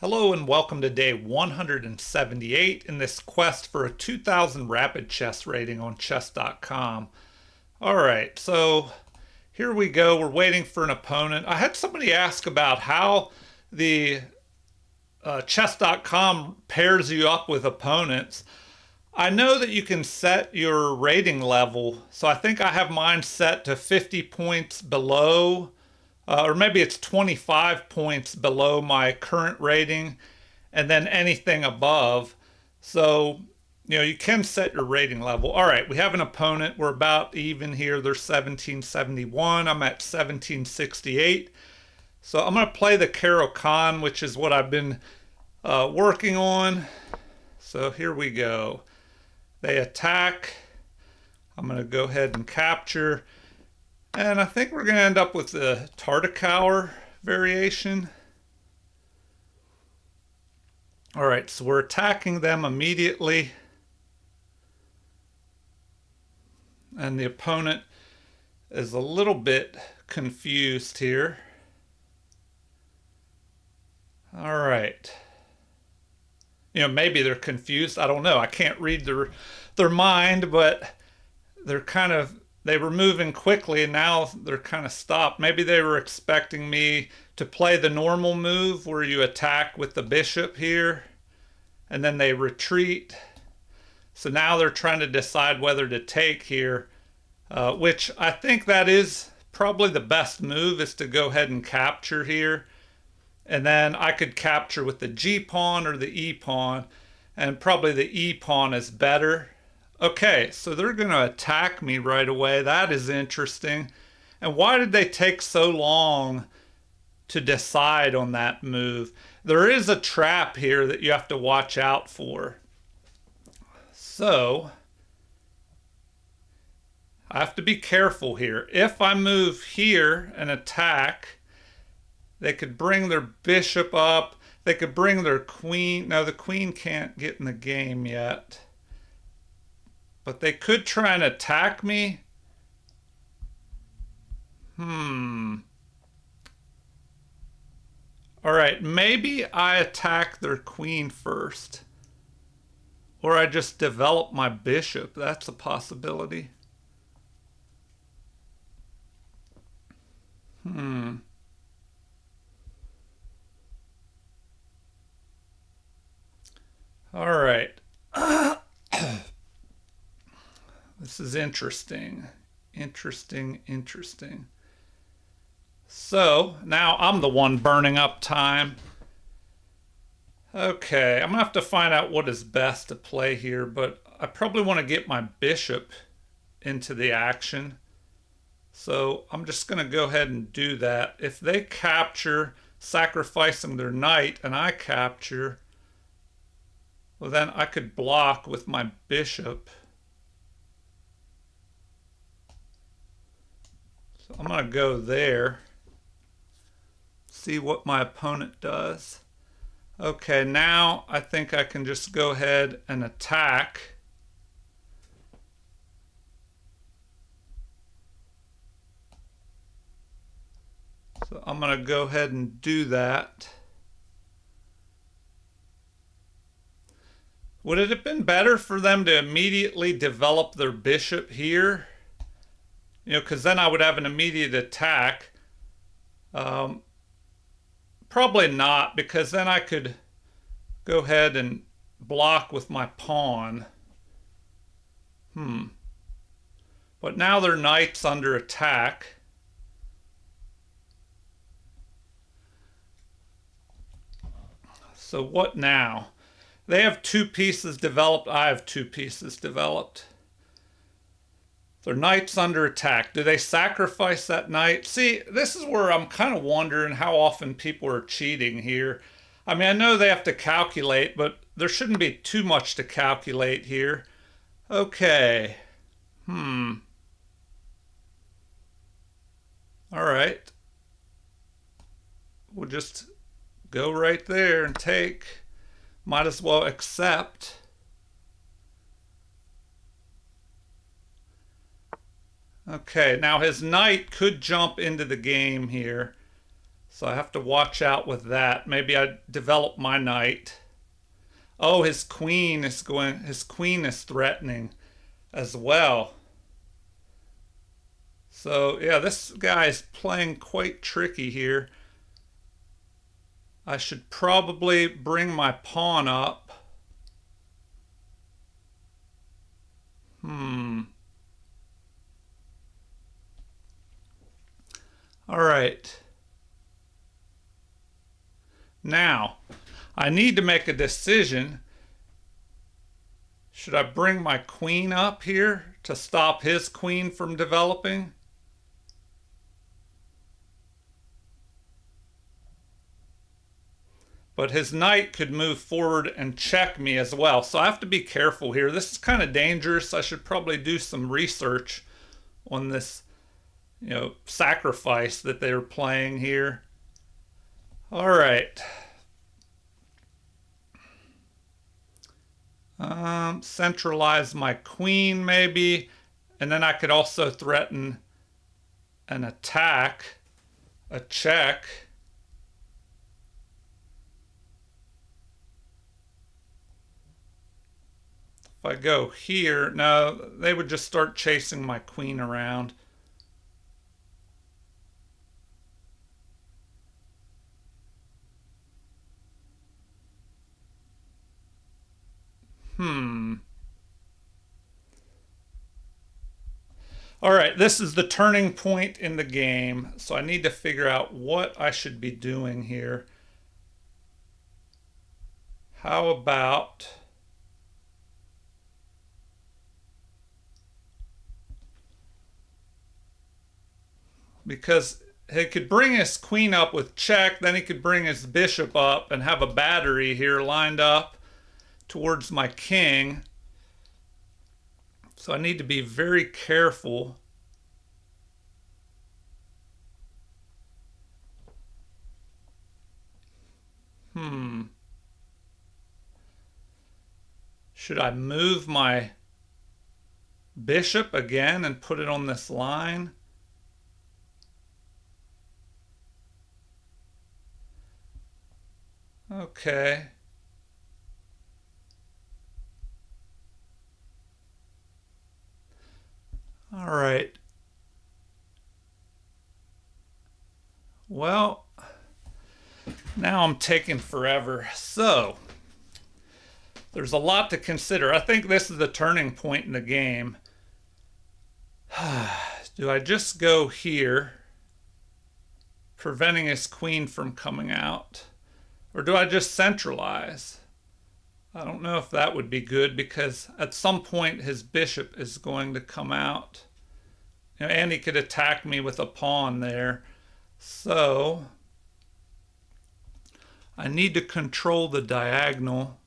Hello and welcome to day 178 in this quest for a 2000 rapid chess rating on chess.com. Alright, so here we go. We're waiting for an opponent. I had somebody ask about how the chess.com pairs you up with opponents. I know that you can set your rating level, so I think I have mine set to 50 points below, or maybe it's 25 points below my current rating, and then anything above. So, you can set your rating level. All right, we have an opponent. We're about even here. They're 1771. I'm at 1768. So I'm going to play the Caro-Kann, which is what I've been working on. So here we go. They attack. I'm going to go ahead and capture. And I think we're going to end up with the Tartakower variation. All right, so we're attacking them immediately. And the opponent is a little bit confused here. All right. Maybe they're confused. I don't know. I can't read their mind, but they were moving quickly and now they're kind of stopped. Maybe they were expecting me to play the normal move where you attack with the bishop here and then they retreat. So now they're trying to decide whether to take here, which I think that is probably the best move, is to go ahead and capture here. And then I could capture with the G pawn or the E pawn, and probably the E pawn is better. Okay, so they're going to attack me right away. That is interesting. And why did they take so long to decide on that move? There is a trap here that you have to watch out for. So I have to be careful here. If I move here and attack, they could bring their bishop up. They could bring their queen. No, the queen can't get in the game yet. But they could try and attack me. All right, maybe I attack their queen first. Or I just develop my bishop. That's a possibility. All right. This is interesting. Interesting. So now I'm the one burning up time. Okay, I'm gonna have to find out what is best to play here, but I probably want to get my bishop into the action. So I'm just gonna go ahead and do that. If they capture, sacrificing their knight, and I capture, well, then I could block with my bishop. So I'm going to go there. See what my opponent does. Okay, now I think I can just go ahead and attack. So I'm going to go ahead and do that. Would it have been better for them to immediately develop their bishop here? Because then I would have an immediate attack. Probably not, because then I could go ahead and block with my pawn. But now their knight's under attack. So what now? They have two pieces developed. I have two pieces developed. Their knight's under attack. Do they sacrifice that knight? See, this is where I'm kind of wondering how often people are cheating here. I mean, I know they have to calculate, but there shouldn't be too much to calculate here. Okay. All right. We'll just go right there and take. Might as well accept. Okay, now his knight could jump into the game here. So So I have to watch out with that. Maybe I develop my knight. Oh, his queen is threatening as well. So yeah, this guy is playing quite tricky here. I should probably bring my pawn up. All right. Now, I need to make a decision. Should I bring my queen up here to stop his queen from developing? But his knight could move forward and check me as well. So I have to be careful here. This is kind of dangerous. I should probably do some research on this, sacrifice that they're playing here. All right. Centralize my queen maybe, and then I could also threaten an attack, a check. If I go here, no, they would just start chasing my queen around. All right, this is the turning point in the game, so I need to figure out what I should be doing here. How about because he could bring his queen up with check, then he could bring his bishop up and have a battery here lined up towards my king. So I need to be very careful. Should I move my bishop again and put it on this line? Okay. All right. Well, now I'm taking forever. So, there's a lot to consider. I think this is the turning point in the game. Do I just go here, preventing his queen from coming out? Or do I just centralize? I don't know if that would be good because at some point his bishop is going to come out. And he could attack me with a pawn there. So I need to control the diagonal.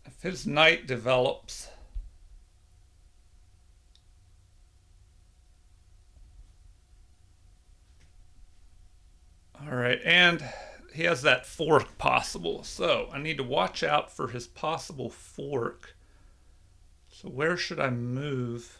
If his knight develops, all right, and he has that fork possible. So I need to watch out for his possible fork. So where should I move?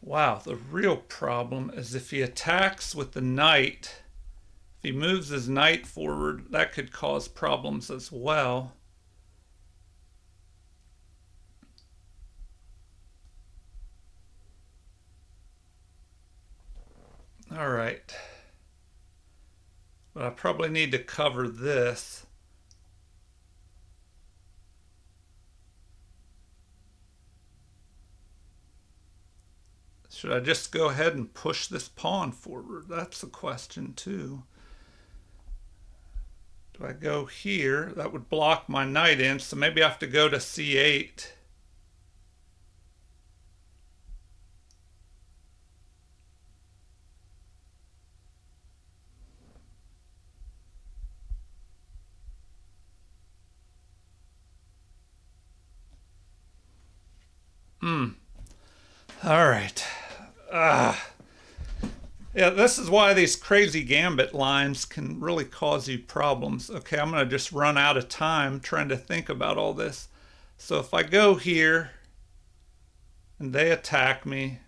Wow, the real problem is if he attacks with the knight, if he moves his knight forward, that could cause problems as well. All right. But I probably need to cover this. Should I just go ahead and push this pawn forward? That's a question too. Do I go here? That would block my knight in, so maybe I have to go to c8. All right. Yeah, this is why these crazy gambit lines can really cause you problems. Okay, I'm going to just run out of time trying to think about all this. So if I go here and they attack me,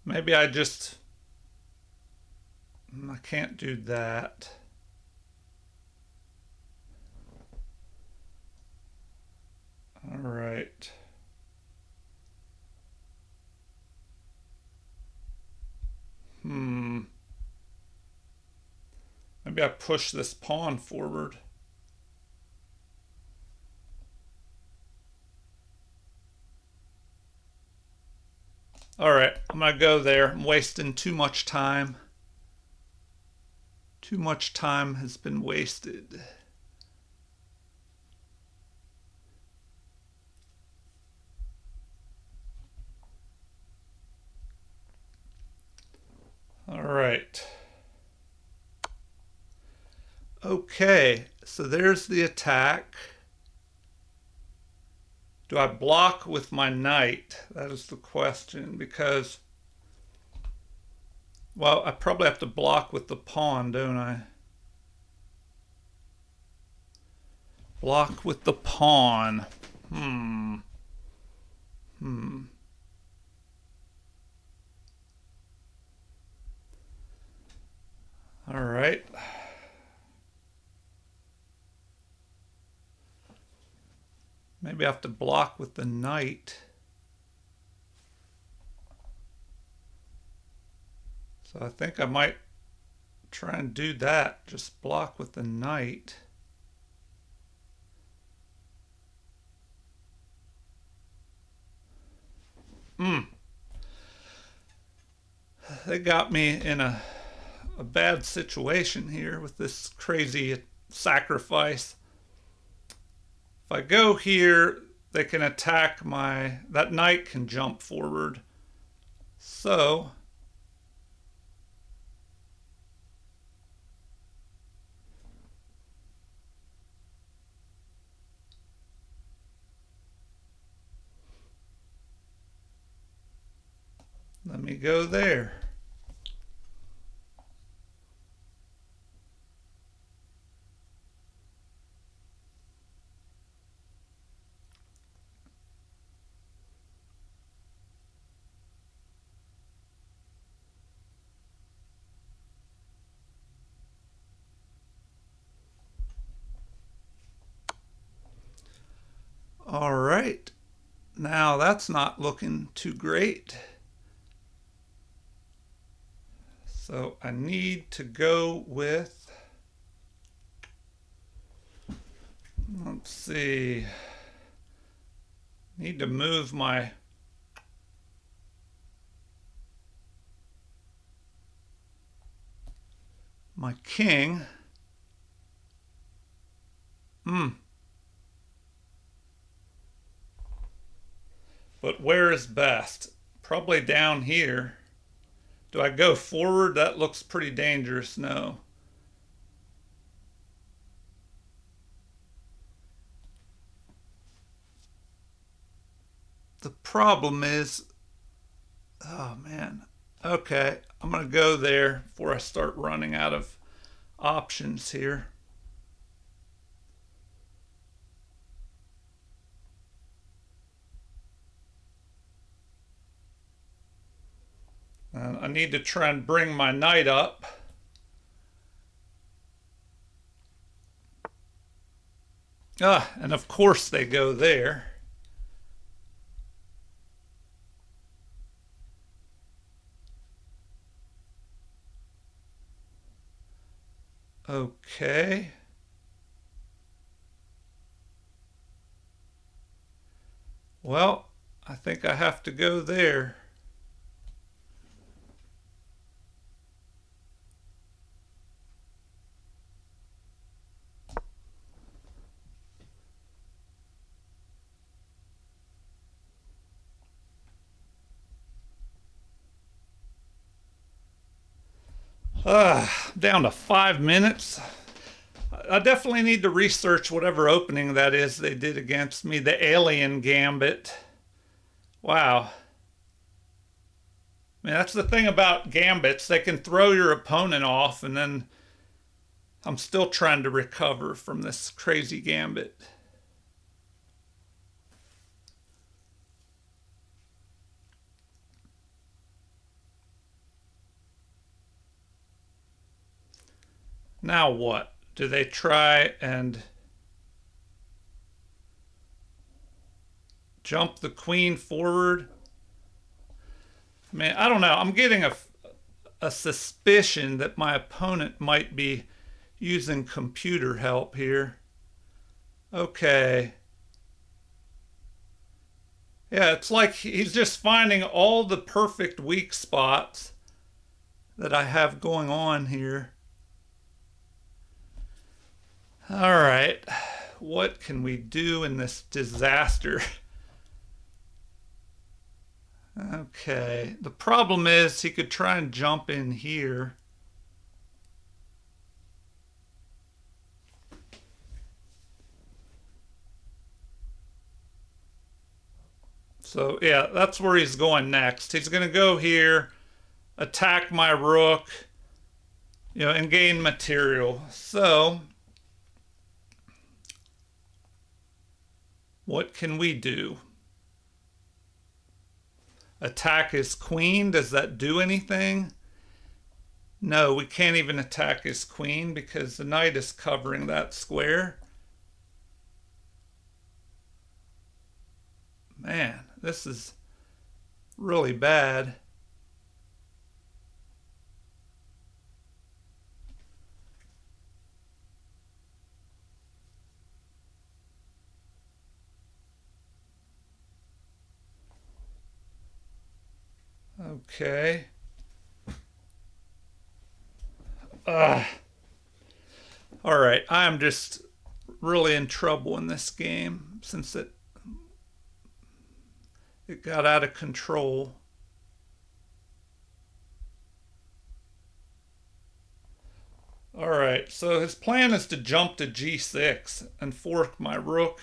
maybe I can't do that. All right. Maybe I push this pawn forward. All right, I'm going to go there. I'm wasting too much time. Too much time has been wasted. All right. Okay, so there's the attack. Do I block with my knight? That is the question, because, well, I probably have to block with the pawn, don't I? Block with the pawn. All right. Maybe I have to block with the knight. So I think I might try and do that. Just block with the knight. They got me in a bad situation here with this crazy sacrifice. If I go here, they can attack that knight can jump forward. So let me go there. All right. Now that's not looking too great. So I need to go with, let's see, need to move my king. But where is best? Probably down here. Do I go forward? That looks pretty dangerous. No. The problem is, oh man. Okay, I'm going to go there before I start running out of options here. I need to try and bring my knight up. And of course they go there. Okay. Well, I think I have to go there. Down to 5 minutes. I definitely need to research whatever opening that is they did against me. The alien gambit. Wow. I mean, that's the thing about gambits. They can throw your opponent off, and then I'm still trying to recover from this crazy gambit. Now what? Do they try and jump the queen forward? Man, I don't know. I'm getting a suspicion that my opponent might be using computer help here. Okay. Yeah, it's like he's just finding all the perfect weak spots that I have going on here. All right. What can we do in this disaster? Okay. The problem is he could try and jump in here. So, yeah, that's where he's going next. He's going to go here, attack my rook, and gain material. So, what can we do? Attack his queen? Does that do anything? No, we can't even attack his queen because the knight is covering that square. Man, this is really bad. Okay. Ugh. All right, I'm just really in trouble in this game since it got out of control. All right, so his plan is to jump to g6 and fork my rook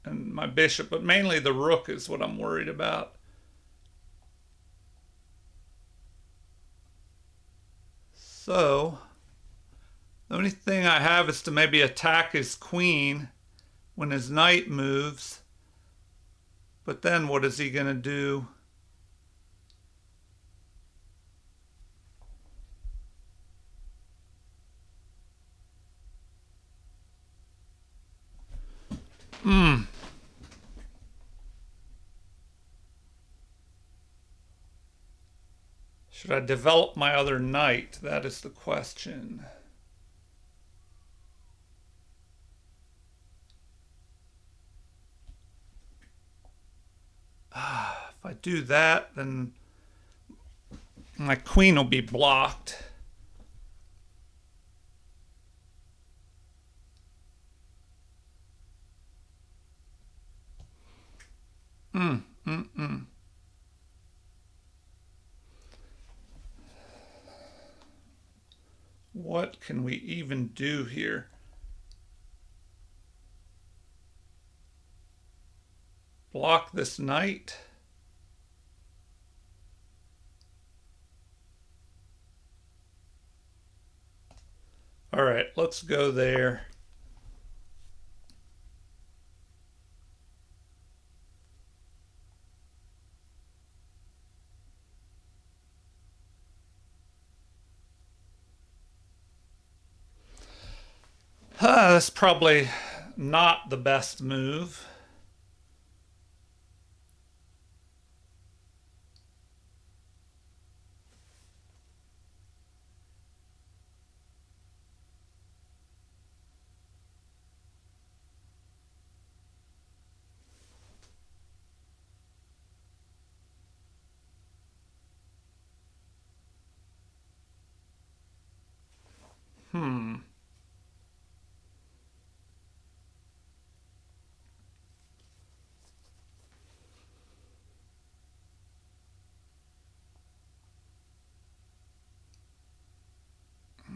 and my bishop, but mainly the rook is what I'm worried about. So, the only thing I have is to maybe attack his queen when his knight moves. But then what is he going to do? Should I develop my other knight? That is the question. If I do that, then my queen will be blocked. What can we even do here? Block this knight? All right, let's go there. That's probably not the best move.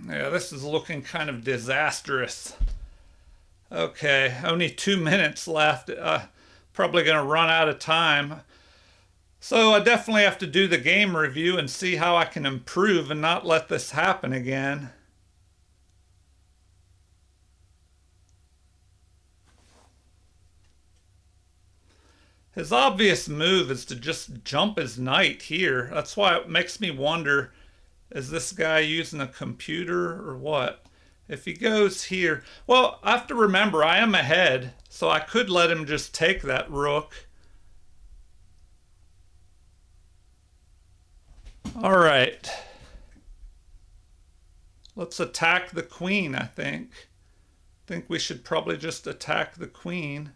Yeah, this is looking kind of disastrous. Okay, only 2 minutes left. Probably going to run out of time. So I definitely have to do the game review and see how I can improve and not let this happen again. His obvious move is to just jump his knight here. That's why it makes me wonder, is this guy using a computer or what? If he goes here, well, I have to remember I am ahead, so I could let him just take that rook. All right. Let's attack the queen, I think. I think we should probably just attack the queen.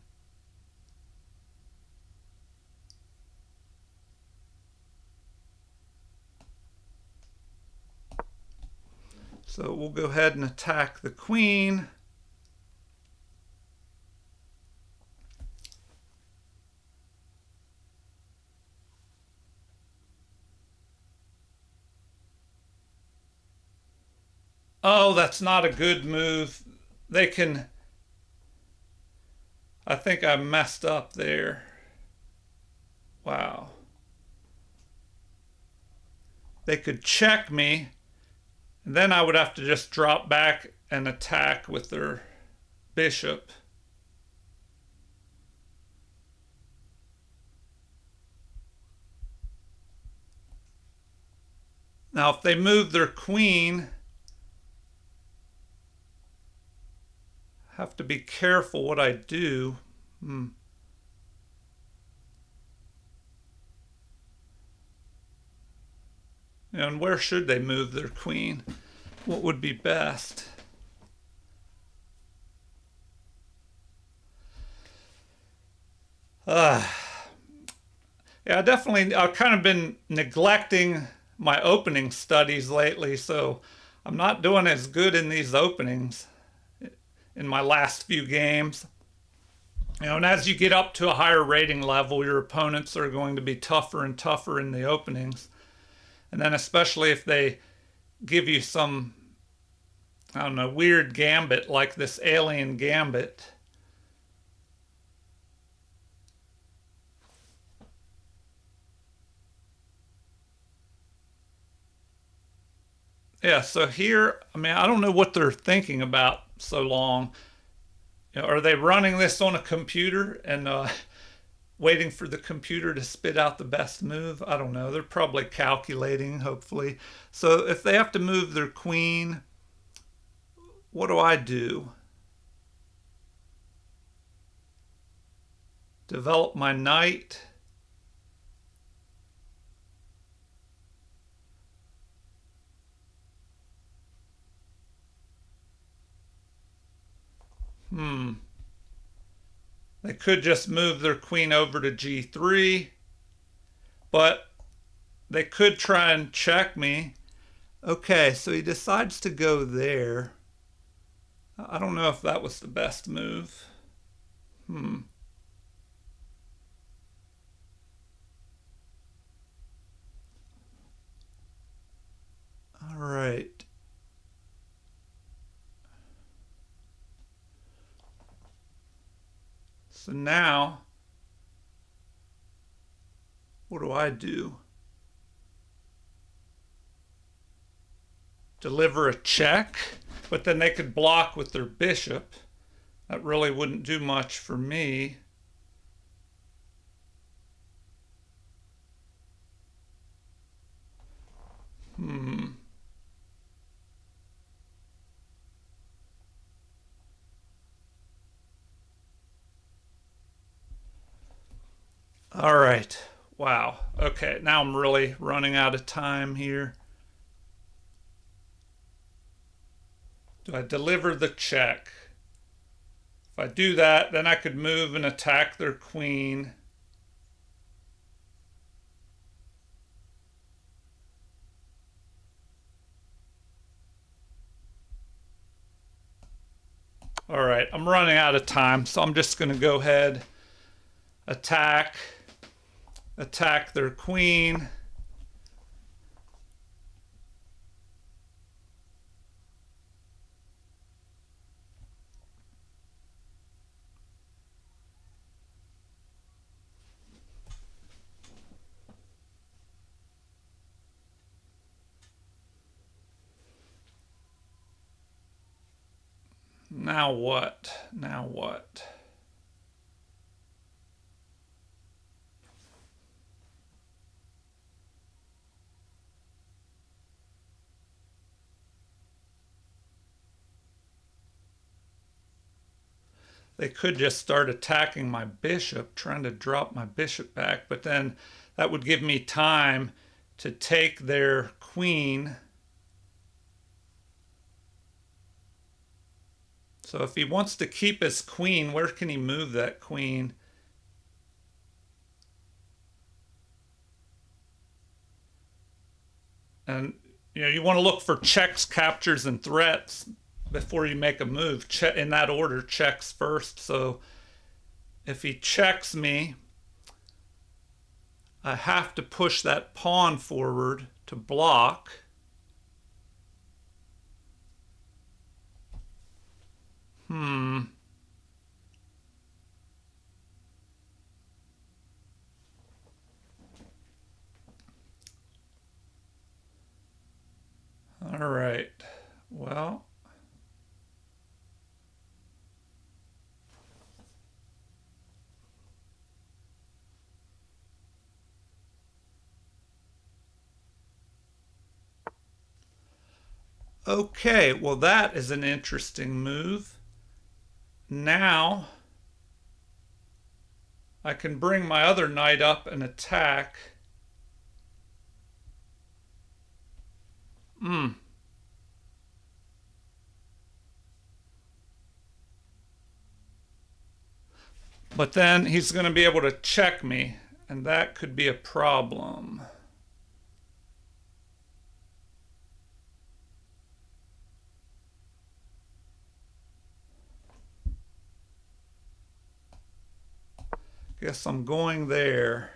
So we'll go ahead and attack the queen. Oh, that's not a good move. They can... I think I messed up there. Wow. They could check me, and then I would have to just drop back and attack with their bishop. Now, if they move their queen, I have to be careful what I do. And where should they move their queen? What would be best? Yeah, I've kind of been neglecting my opening studies lately, so I'm not doing as good in these openings in my last few games. And as you get up to a higher rating level, your opponents are going to be tougher and tougher in the openings. And then especially if they give you some, I don't know, weird gambit like this alien gambit. Yeah, so here, I mean, I don't know what they're thinking about so long. Are they running this on a computer and waiting for the computer to spit out the best move? I don't know. They're probably calculating, hopefully. So if they have to move their queen, what do I do? Develop my knight. They could just move their queen over to g3, but they could try and check me. Okay, so he decides to go there. I don't know if that was the best move. All right. So now, what do I do? Deliver a check, but then they could block with their bishop. That really wouldn't do much for me. All right. Wow. Okay, now I'm really running out of time here. Do I deliver the check? If I do that, then I could move and attack their queen. All right, I'm running out of time, so I'm just going to go ahead, attack their queen. now what? Now what? They could just start attacking my bishop, trying to drop my bishop back, but then that would give me time to take their queen. So if he wants to keep his queen, where can he move that queen? And you want to look for checks, captures, and threats before you make a move. In that order, checks first. So if he checks me, I have to push that pawn forward to block. All right. Well, okay. Well, that is an interesting move. Now I can bring my other knight up and attack. But then he's going to be able to check me, and that could be a problem. Guess I'm going there.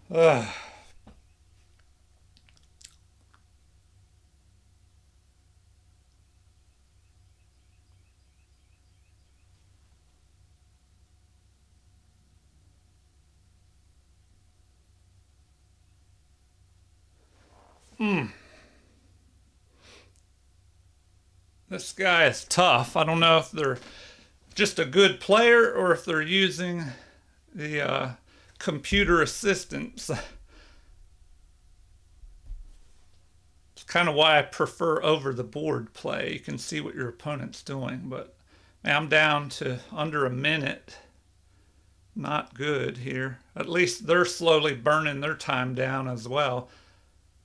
Ugh. This guy is tough. I don't know if they're just a good player or if they're using the computer assistants. It's kind of why I prefer over the board play. You can see what your opponent's doing, but man, I'm down to under a minute. Not good here. At least they're slowly burning their time down as well.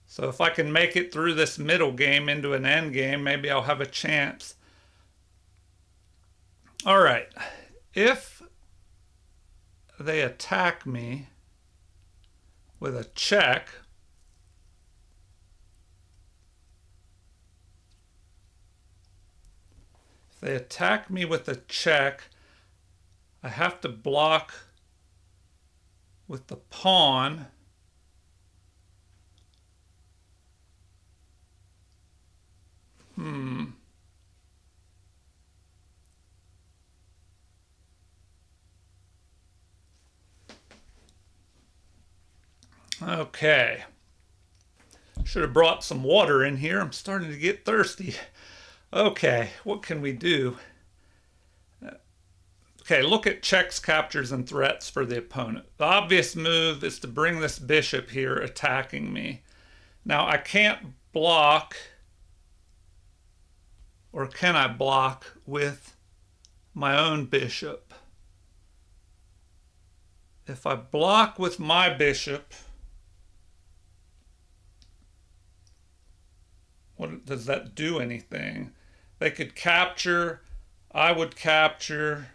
So if I can make it through this middle game into an end game, maybe I'll have a chance. All right. If they attack me with a check, if they attack me with a check, I have to block with the pawn. Okay. Should have brought some water in here. I'm starting to get thirsty. Okay, what can we do? Okay, look at checks, captures, and threats for the opponent. The obvious move is to bring this bishop here attacking me. Now, I can't block, or can I block with my own bishop? If I block with my bishop, what does that do anything? They could capture, I would capture.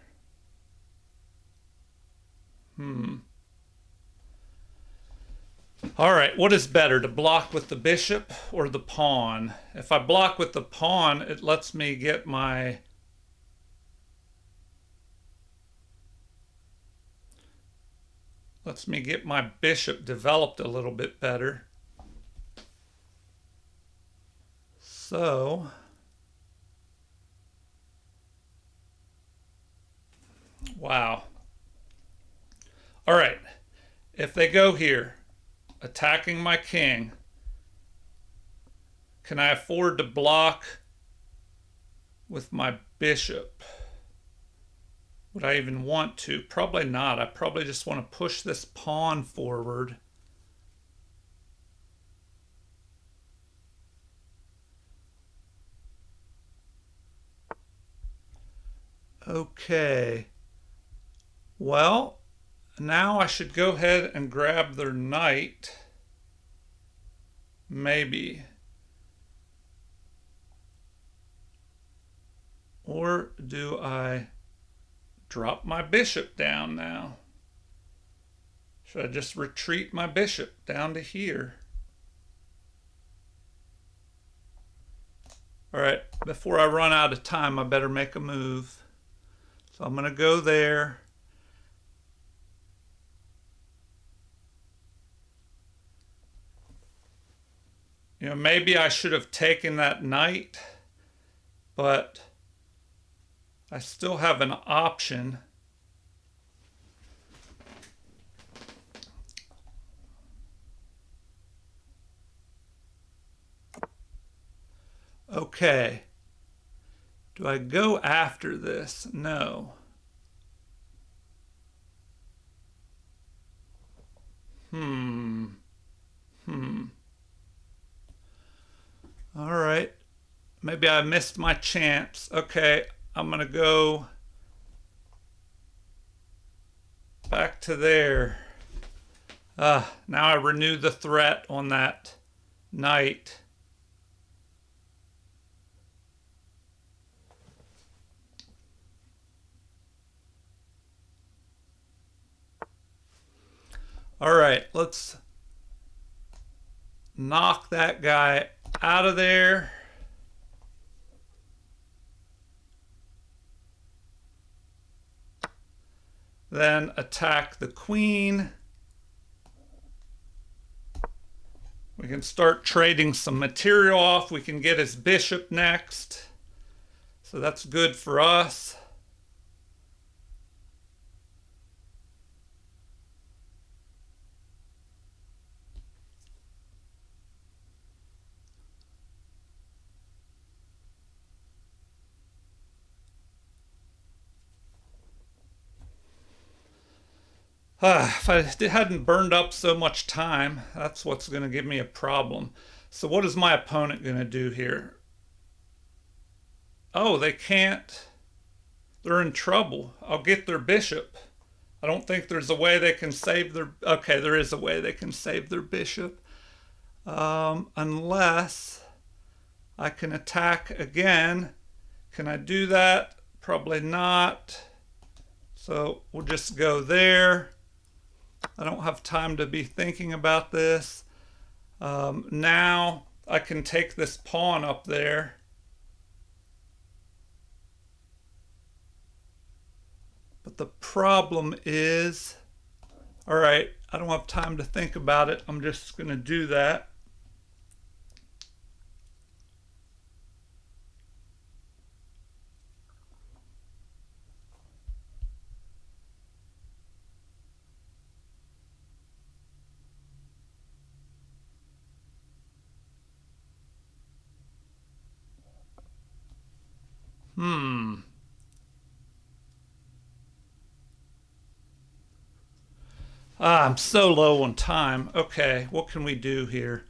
All right, what is better, to block with the bishop or the pawn? If I block with the pawn, it lets me get my bishop developed a little bit better. So Wow. All right. If they go here, attacking my king, can I afford to block with my bishop? Would I even want to? Probably not. I probably just want to push this pawn forward. Okay. Well, now I should go ahead and grab their knight. Maybe. Or do I drop my bishop down now? Should I just retreat my bishop down to here? All right, before I run out of time, I better make a move. So I'm going to go there. You know, maybe I should have taken that knight, but I still have an option. Okay. Do I go after this? No. All right. Maybe I missed my chance. Okay, I'm going to go back to there. Now I renew the threat on that knight. All right, let's knock that guy out of there. Then attack the queen. We can start trading some material off. We can get his bishop next. So that's good for us. If I hadn't burned up so much time, that's what's going to give me a problem. So what is my opponent going to do here? Oh, they can't. They're in trouble. I'll get their bishop. I don't think there's a way they can save their... Okay, there is a way they can save their bishop. Unless I can attack again. Can I do that? Probably not. So we'll just go there. I don't have time to be thinking about this. Now I can take this pawn up there. But the problem is, all right, I don't have time to think about it. I'm just going to do that. I'm so low on time. Okay, what can we do here?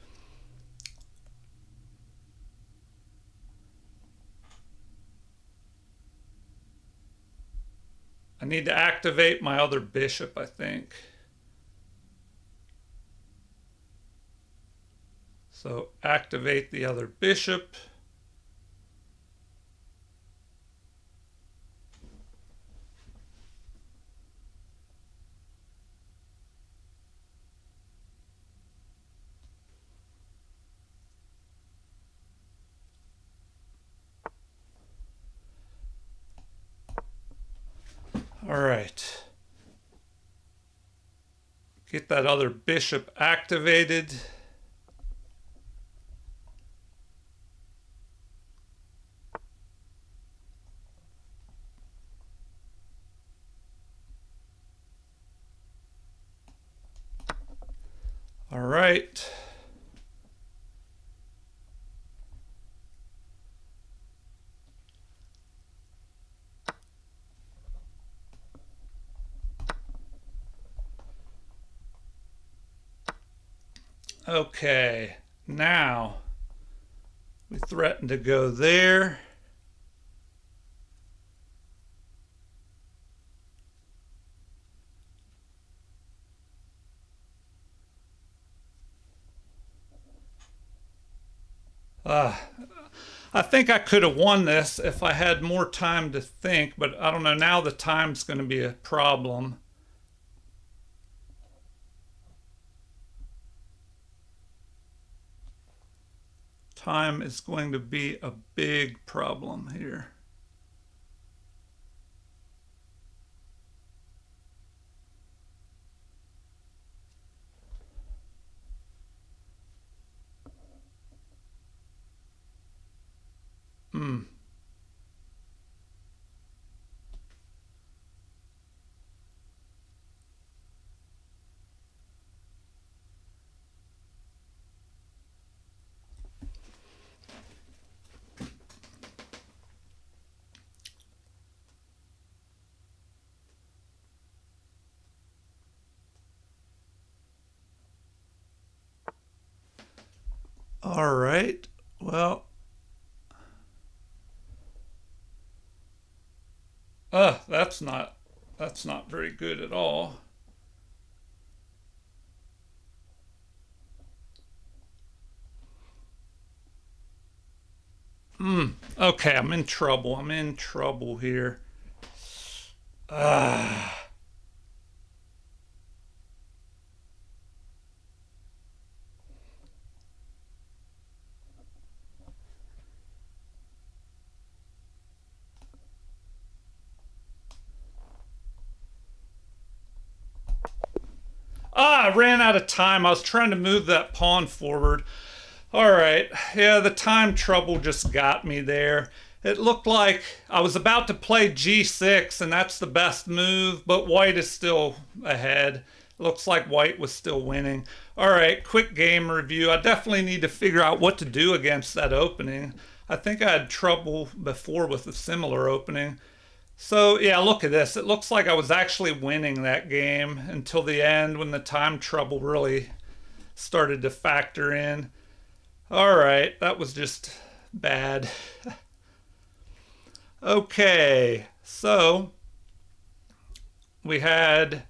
I need to activate my other bishop, I think. So activate the other bishop. All right. Get that other bishop activated. All right. Okay, now we threaten to go there. Uh, I think I could have won this if I had more time to think, but I don't know. Now the time's going to be a problem. Time is going to be a big problem here. Hmm. All right. Well, that's not very good at all. Okay, I'm in trouble. I'm in trouble here. Ah. I ran out of time. I was trying to move that pawn forward. All right. Yeah, the time trouble just got me there. It looked like I was about to play g6, and that's the best move, but white is still ahead. Looks like white was still winning. All right, quick game review. I definitely need to figure out what to do against that opening. I think I had trouble before with a similar opening. So, yeah, look at this. It looks like I was actually winning that game until the end when the time trouble really started to factor in. All right, that was just bad. Okay, so we had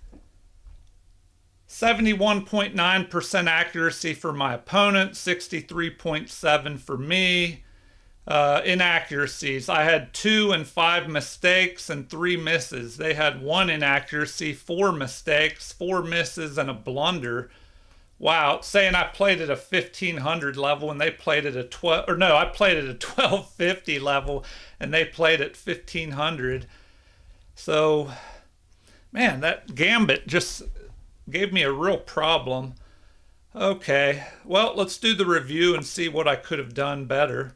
71.9% accuracy for my opponent, 63.7 for me. Inaccuracies. I had 2 and 5 mistakes and 3 misses. They had 1 inaccuracy, 4 mistakes, 4 misses, and a blunder. Wow, saying I played at a 1500 level and they played at a 12, or no, I played at a 1250 level and they played at 1500. So, man, that gambit just gave me a real problem. Okay, well, let's do the review and see what I could have done better.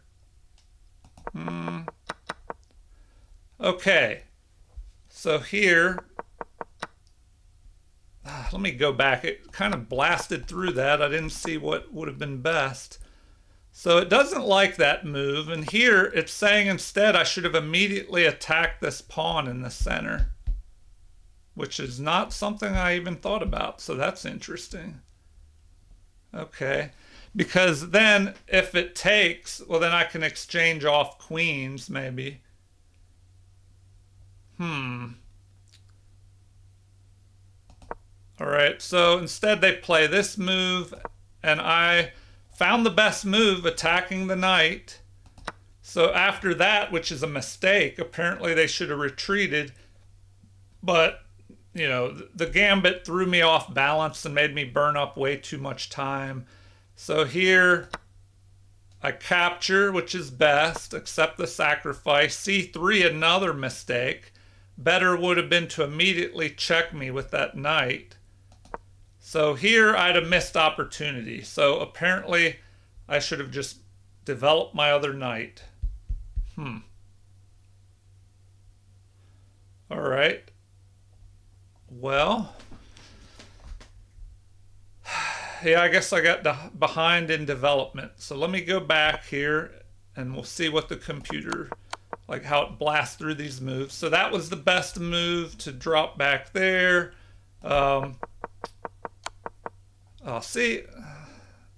Okay, so here, let me go back. It kind of blasted through that. I didn't see what would have been best. So it doesn't like that move. And here it's saying instead I should have immediately attacked this pawn in the center, which is not something I even thought about. So that's interesting. Okay. Because then if it takes, well, then I can exchange off queens maybe. All right. So instead they play this move and I found the best move attacking the knight. So after that, which is a mistake, apparently they should have retreated. But, the gambit threw me off balance and made me burn up way too much time. So here I capture, which is best, accept the sacrifice. C3, another mistake. Better would have been to immediately check me with that knight. So here I had a missed opportunity. So apparently I should have just developed my other knight. All right. Well, Yeah, I guess I got behind in development. So let me go back here and we'll see what the computer, like how it blasts through these moves. So that was the best move to drop back there. I'll see,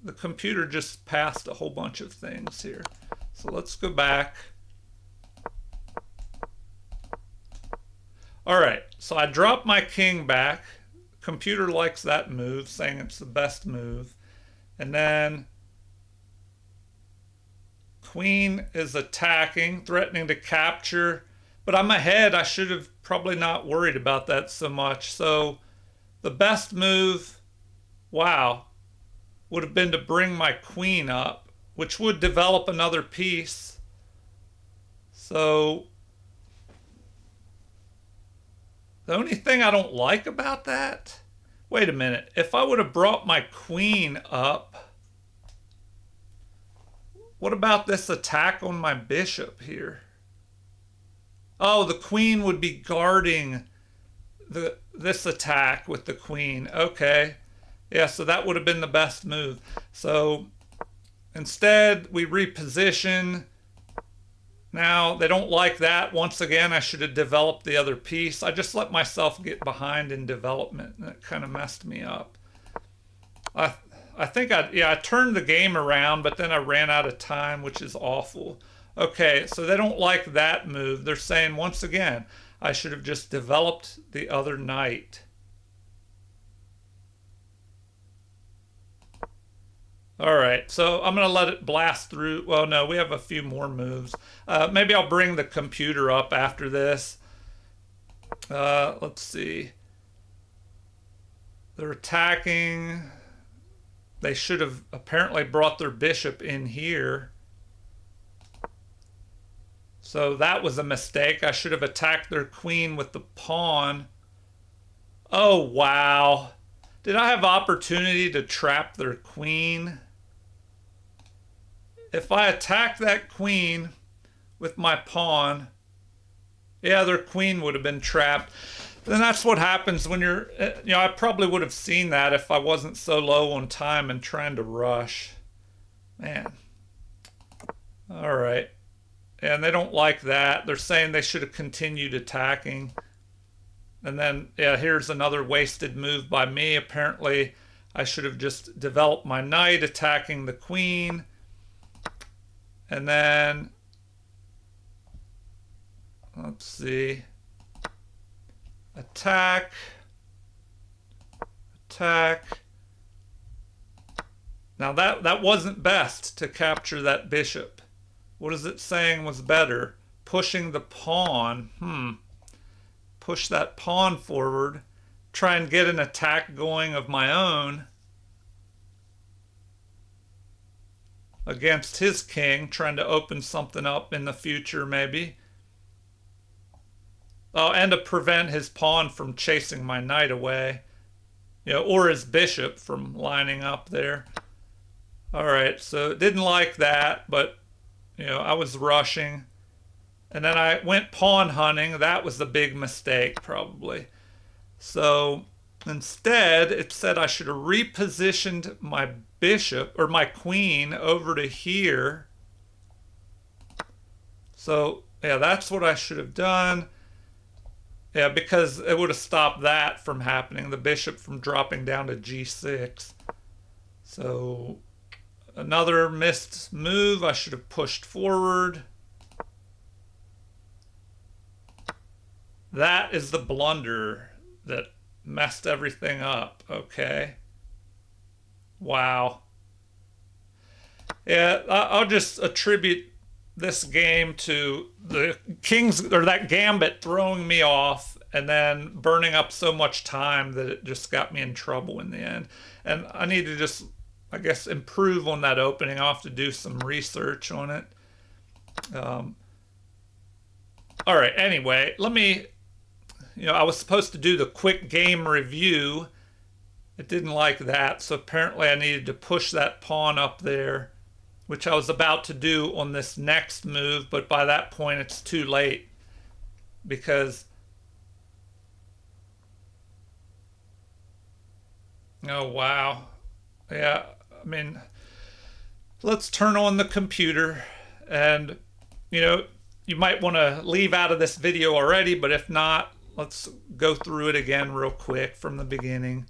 the computer just passed a whole bunch of things here. So let's go back. All right, so I dropped my king back. Computer likes that move, saying it's the best move. And then queen is attacking, threatening to capture. But I'm ahead. I should have probably not worried about that so much. So the best move, wow, would have been to bring my queen up, which would develop another piece. So the only thing I don't like about that, wait a minute, if I would have brought my queen up, what about this attack on my bishop here? Oh, the queen would be guarding this attack with the queen. Okay. Yeah, so that would have been the best move. So instead, we reposition. Now, they don't like that. Once again, I should have developed the other piece. I just let myself get behind in development, and it kind of messed me up. I think I turned the game around, but then I ran out of time, which is awful. Okay, so they don't like that move. They're saying, once again, I should have just developed the other knight. All right, so I'm going to let it blast through. Well, no, we have a few more moves. Maybe I'll bring the computer up after this. Let's see. They're attacking. They should have apparently brought their bishop in here. So that was a mistake. I should have attacked their queen with the pawn. Oh, wow. Did I have opportunity to trap their queen? If I attack that queen with my pawn, yeah, their queen would have been trapped. Then that's what happens when you're, I probably would have seen that if I wasn't so low on time and trying to rush. Man. All right. And they don't like that. They're saying they should have continued attacking. And then, yeah, here's another wasted move by me. Apparently, I should have just developed my knight attacking the queen. And then, let's see, attack, attack. Now that wasn't best to capture that bishop. What is it saying was better? Pushing the pawn. Push that pawn forward. Try and get an attack going of my own against his king, trying to open something up in the future maybe. Oh, and to prevent his pawn from chasing my knight away. Or his bishop from lining up there. All right, so didn't like that, but, I was rushing. And then I went pawn hunting. That was the big mistake, probably. So instead, it said I should have repositioned my bishop or my queen over to here. So, yeah, that's what I should have done. Yeah, because it would have stopped that from happening, the bishop from dropping down to g6. So, another missed move. I should have pushed forward. That is the blunder that messed everything up. Okay. Wow. Yeah, I'll just attribute this game to the king's, or that gambit throwing me off and then burning up so much time that it just got me in trouble in the end. And I need to just, I guess, improve on that opening. I'll have to do some research on it. All right, anyway, let me, I was supposed to do the quick game review. It didn't like that, so apparently I needed to push that pawn up there, which I was about to do on this next move, but by that point it's too late because, oh wow, Yeah, I mean, let's turn on the computer and, you know, you might want to leave out of this video already, but if not, let's go through it again real quick from the beginning.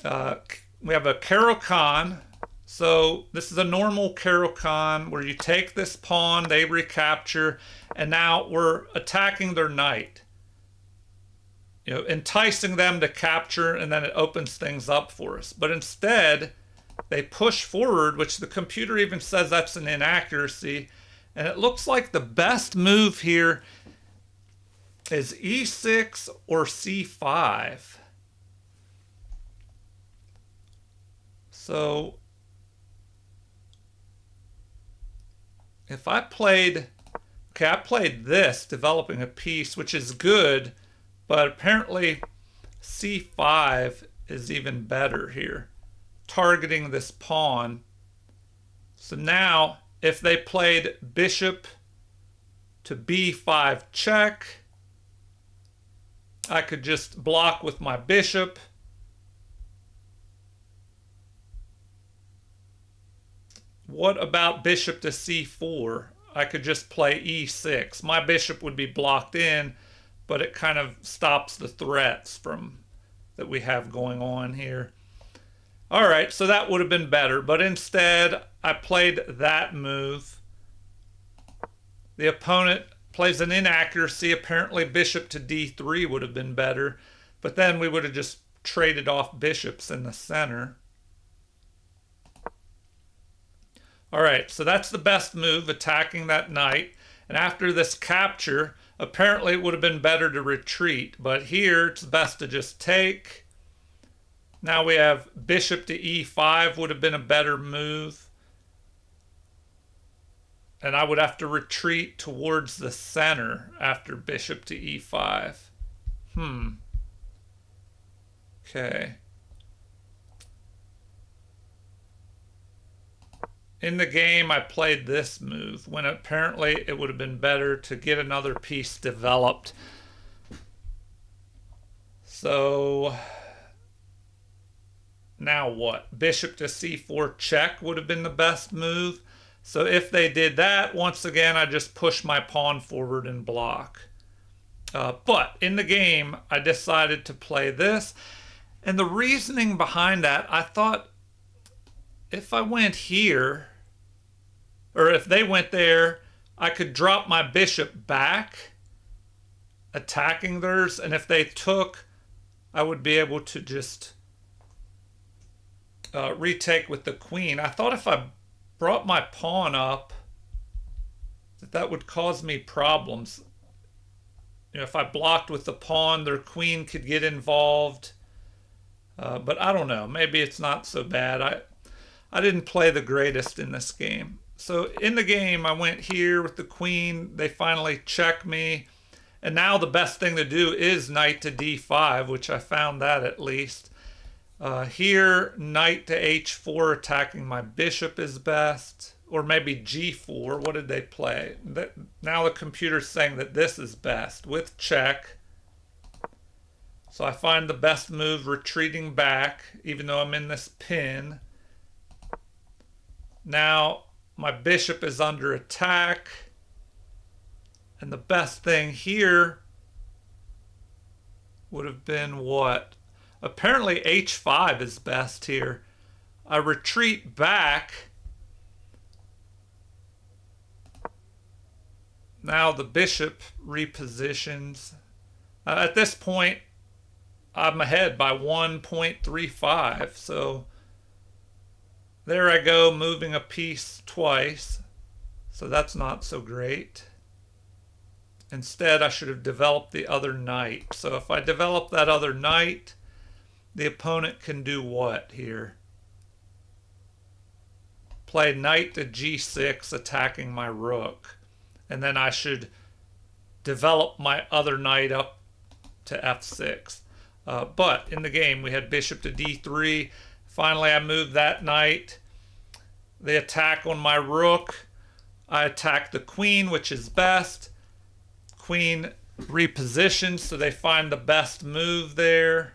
Uh, we have a Caro-Kann. So this is a normal Caro-Kann where you take this pawn, they recapture, and now we're attacking their knight. You know, enticing them to capture, and then it opens things up for us. But instead, they push forward, which the computer even says that's an inaccuracy. And it looks like the best move here is e6 or c5. So if I played, okay, I played this, developing a piece, which is good, but apparently c5 is even better here, targeting this pawn. So now if they played bishop to b5 check, I could just block with my bishop. What about bishop to c4? I could just play e6. My bishop would be blocked in, but it kind of stops the threats from that we have going on here. All right, so that would have been better, but instead I played that move. The opponent plays an inaccuracy. Apparently bishop to d3 would have been better, but then we would have just traded off bishops in the center. All right, so that's the best move, attacking that knight. And after this capture, apparently it would have been better to retreat, but here it's best to just take. Now we have bishop to e5 would have been a better move. And I would have to retreat towards the center after bishop to e5. Okay. In the game, I played this move when apparently it would have been better to get another piece developed. So now what? Bishop to c4 check would have been the best move. So if they did that, once again, I just push my pawn forward and block. But in the game, I decided to play this. And the reasoning behind that, I thought if I went here, or if they went there, I could drop my bishop back, attacking theirs. And if they took, I would be able to just retake with the queen. I thought if I brought my pawn up, that would cause me problems. You know, if I blocked with the pawn, their queen could get involved. But I don't know. Maybe it's not so bad. I didn't play the greatest in this game. So in the game, I went here with the queen. They finally check me. And now the best thing to do is knight to d5, which I found that at least. Here, knight to h4, attacking my bishop is best. Or maybe g4. What did they play? Now the computer's saying that this is best with check. So I find the best move retreating back, even though I'm in this pin. Now my bishop is under attack. And the best thing here would have been what? Apparently h5 is best here. I retreat back. Now the bishop repositions. At this point, I'm ahead by 1.35. So there I go, moving a piece twice. So that's not so great. Instead, I should have developed the other knight. So if I develop that other knight, the opponent can do what here? Play knight to g6, attacking my rook. And then I should develop my other knight up to f6. But in the game, we had bishop to d3. Finally, I moved that knight. They attack on my rook. I attack the queen, which is best. Queen repositions, so they find the best move there.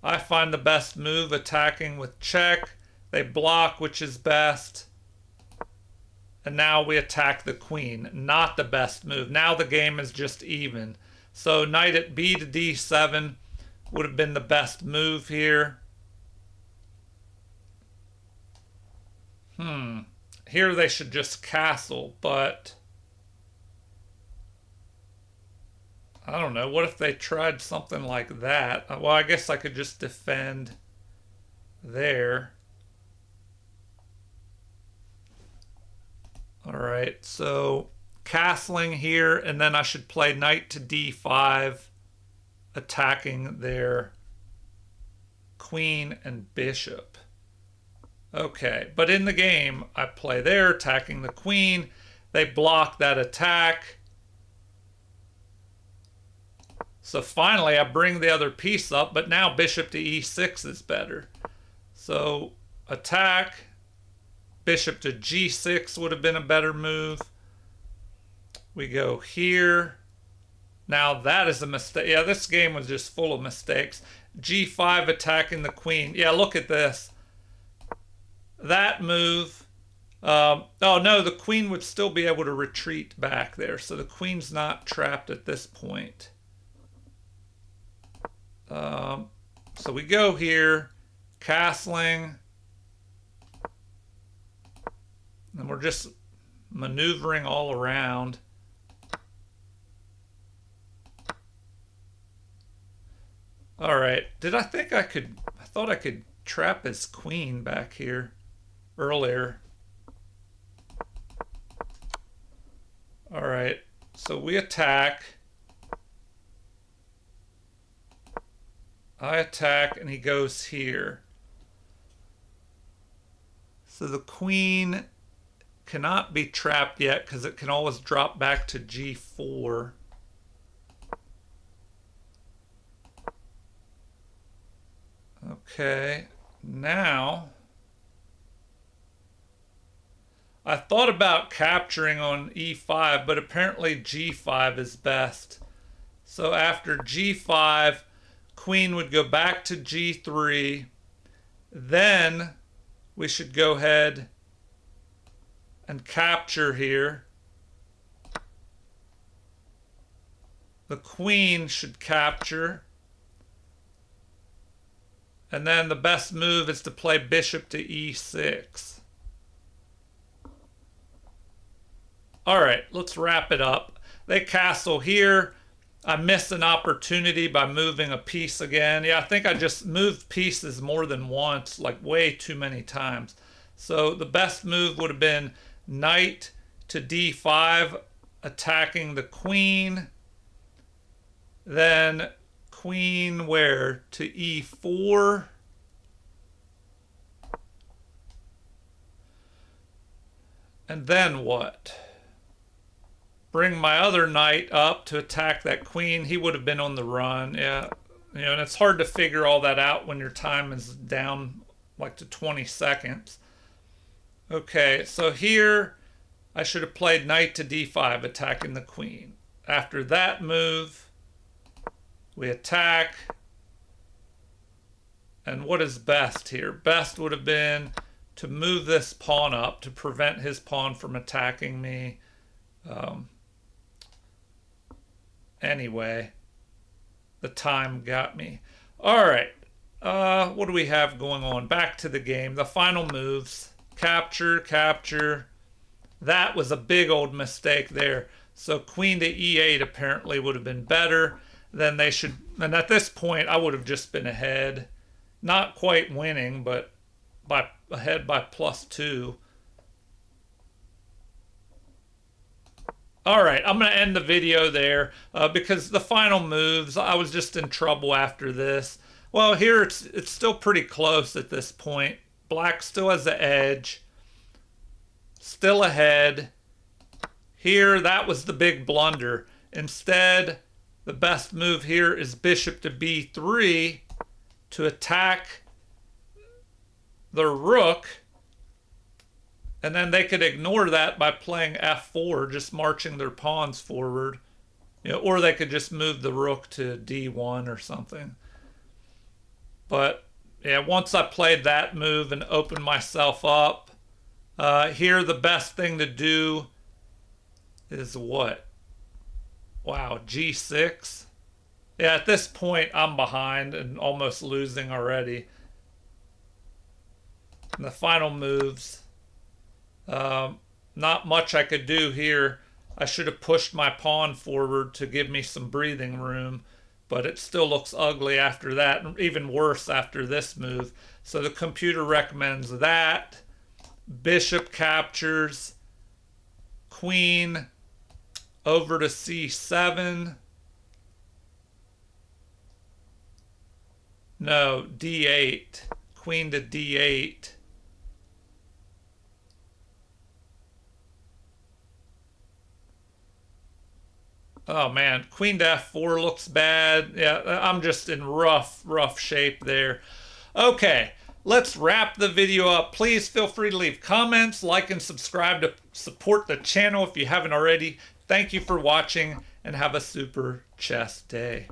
I find the best move attacking with check. They block, which is best. And now we attack the queen. Not the best move. Now the game is just even. So knight at b to d7 would have been the best move here. Here they should just castle, but I don't know. What if they tried something like that? Well, I guess I could just defend there. All right, so castling here, and then I should play knight to d5, attacking their queen and bishop. Okay, but in the game, I play there, attacking the queen. They block that attack. So finally, I bring the other piece up, but now bishop to e6 is better. So attack, bishop to g6 would have been a better move. We go here. Now that is a mistake. Yeah, this game was just full of mistakes. g5 attacking the queen. Yeah, look at this. That move. Oh no, the queen would still be able to retreat back there. So the queen's not trapped at this point. So we go here, castling. And we're just maneuvering all around. All right. I thought I could trap his queen back here earlier. All right. So we attack. I attack and he goes here. So the queen cannot be trapped yet because it can always drop back to g4. Okay, now I thought about capturing on e5, but apparently g5 is best. So after g5, queen would go back to g3. Then we should go ahead and capture here. The queen should capture. And then the best move is to play bishop to e6. All right, let's wrap it up. They castle here. I missed an opportunity by moving a piece again. Yeah, I think I just moved pieces more than once, like way too many times. So the best move would have been knight to d5, attacking the queen. Then queen where? To e4. And then what? Bring my other knight up to attack that queen. He would have been on the run. Yeah, you know, and it's hard to figure all that out when your time is down like to 20 seconds. Okay, so here I should have played knight to d5, attacking the queen. After that move, we attack. And what is best here? Best would have been to move this pawn up to prevent his pawn from attacking me. Anyway, the time got me. All right. What do we have going on? Back to the game. The final moves. Capture, capture. That was a big old mistake there. So queen to e8 apparently would have been better. Then they should... And at this point, I would have just been ahead. Not quite winning, but ahead by +2. All right, I'm going to end the video there because the final moves, I was just in trouble after this. Well, here it's still pretty close at this point. Black still has the edge. Still ahead. Here, that was the big blunder. Instead, the best move here is bishop to b3 to attack the rook. And then they could ignore that by playing f4, just marching their pawns forward. You know, or they could just move the rook to d1 or something. But yeah, once I played that move and opened myself up, here the best thing to do is what? Wow, G6. Yeah, at this point I'm behind and almost losing already. And the final moves, not much I could do here. I should have pushed my pawn forward to give me some breathing room, but it still looks ugly after that, and even worse after this move. So the computer recommends that. Bishop captures, queen over to c7. No, d8. Queen to d8. Oh man, queen to f4 looks bad. Yeah, I'm just in rough shape there. Okay, let's wrap the video up. Please feel free to leave comments, like, and subscribe to support the channel if you haven't already. Thank you for watching, and have a super chess day.